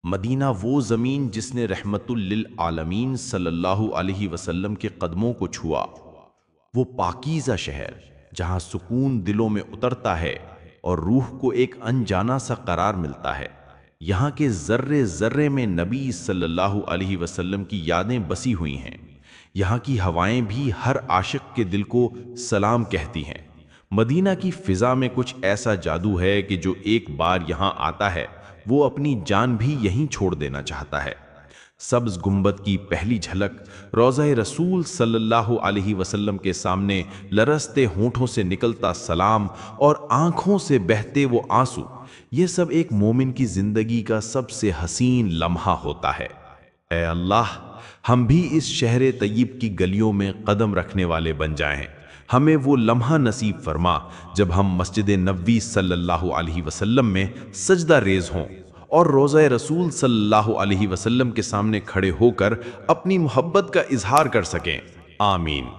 مدینہ وہ زمین جس نے رحمت للعالمین صلی اللہ علیہ وسلم کے قدموں کو چھوا، وہ پاکیزہ شہر جہاں سکون دلوں میں اترتا ہے اور روح کو ایک انجانا سا قرار ملتا ہے۔ یہاں کے ذرے ذرے میں نبی صلی اللہ علیہ وسلم کی یادیں بسی ہوئی ہیں۔ یہاں کی ہوائیں بھی ہر عاشق کے دل کو سلام کہتی ہیں۔ مدینہ کی فضا میں کچھ ایسا جادو ہے کہ جو ایک بار یہاں آتا ہے وہ اپنی جان بھی یہیں چھوڑ دینا چاہتا ہے۔ سبز گنبد کی پہلی جھلک، روضہ رسول صلی اللہ علیہ وسلم کے سامنے لرزتے ہونٹوں سے نکلتا سلام اور آنکھوں سے بہتے وہ آنسو، یہ سب ایک مومن کی زندگی کا سب سے حسین لمحہ ہوتا ہے۔ اے اللہ، ہم بھی اس شہر طیب کی گلیوں میں قدم رکھنے والے بن جائیں۔ ہمیں وہ لمحہ نصیب فرما جب ہم مسجد نبوی صلی اللہ علیہ وسلم میں سجدہ ریز ہوں اور روضہ رسول صلی اللہ علیہ وسلم کے سامنے کھڑے ہو کر اپنی محبت کا اظہار کر سکیں۔ آمین۔